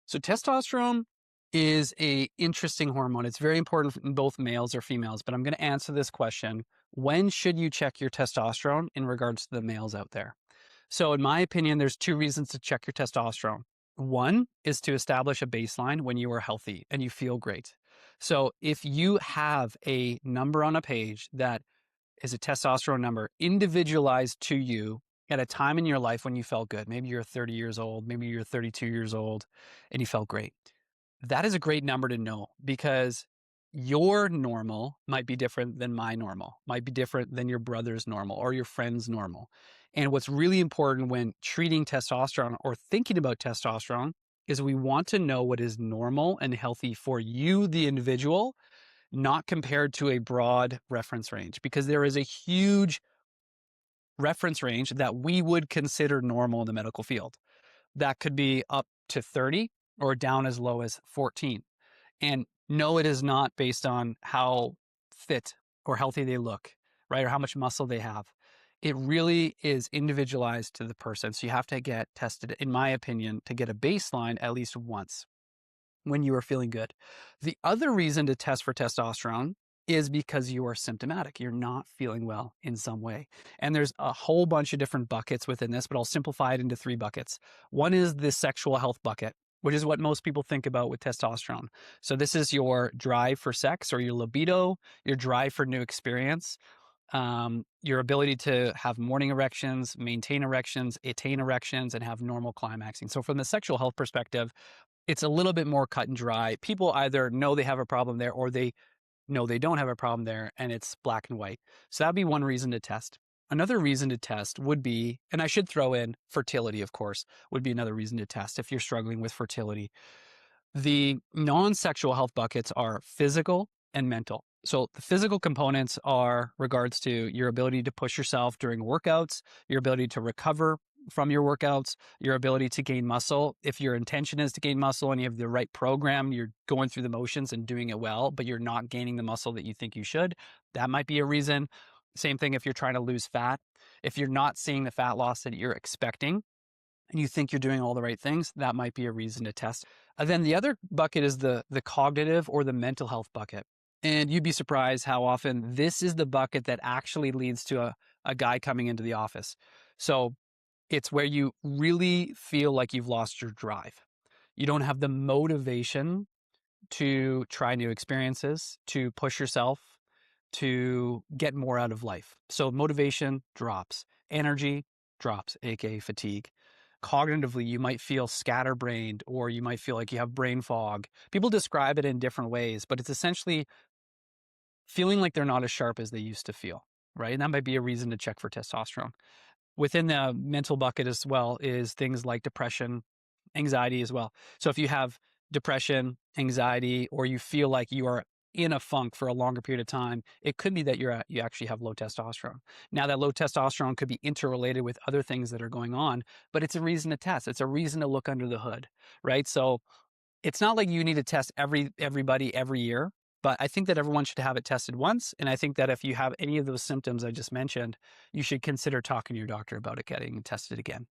So testosterone is a interesting hormone. It's very important in both males or females, but I'm going to answer this question. When should you check your testosterone in regards to the males out there? So in my opinion, there's two reasons to check your testosterone. One is to establish a baseline when you are healthy and you feel great. So if you have a number on a page that is a testosterone number individualized to you at a time in your life when you felt good, maybe you're 30 years old, maybe you're 32 years old and you felt great, that is a great number to know because your normal might be different than my normal, might be different than your brother's normal or your friend's normal. And what's really important when treating testosterone or thinking about testosterone is we want to know what is normal and healthy for you, the individual, not compared to a broad reference range, because there is a huge reference range that we would consider normal in the medical field. That could be up to 30 or down as low as 14. And no, it is not based on how fit or healthy they look, right? Or how much muscle they have. It really is individualized to the person. So you have to get tested, in my opinion, to get a baseline at least once when you are feeling good. The other reason to test for testosterone is because you are symptomatic. You're not feeling well in some way. And there's a whole bunch of different buckets within this, but I'll simplify it into three buckets. One is the sexual health bucket, which is what most people think about with testosterone. So this is your drive for sex or your libido, your drive for new experience, your ability to have morning erections, maintain erections, attain erections, and have normal climaxing. So from the sexual health perspective, it's a little bit more cut and dry. People either know they have a problem there or they know they don't have a problem there, and it's black and white. So that'd be one reason to test. Another reason to test would be, and I should throw in fertility, of course, would be another reason to test if you're struggling with fertility. The non-sexual health buckets are physical and mental. So the physical components are regards to your ability to push yourself during workouts, your ability to recover from your workouts, your ability to gain muscle. If your intention is to gain muscle and you have the right program, you're going through the motions and doing it well, but you're not gaining the muscle that you think you should, that might be a reason. Same thing if you're trying to lose fat. If you're not seeing the fat loss that you're expecting, and you think you're doing all the right things, that might be a reason to test. And then the other bucket is the cognitive or the mental health bucket. And you'd be surprised how often this is the bucket that actually leads to a guy coming into the office. So it's where you really feel like you've lost your drive. You don't have the motivation to try new experiences, to push yourself, to get more out of life. So motivation drops, energy drops, aka fatigue. Cognitively, you might feel scatterbrained or you might feel like you have brain fog. People describe it in different ways, but it's essentially feeling like they're not as sharp as they used to feel, right? And that might be a reason to check for testosterone. Within the mental bucket as well is things like depression, anxiety as well. So if you have depression, anxiety, or you feel like you are in a funk for a longer period of time, it could be that you actually have low testosterone. Now that low testosterone could be interrelated with other things that are going on, but it's a reason to test. It's a reason to look under the hood, right? So it's not like you need to test everybody every year, but I think that everyone should have it tested once. And I think that if you have any of those symptoms I just mentioned, you should consider talking to your doctor about it getting tested again.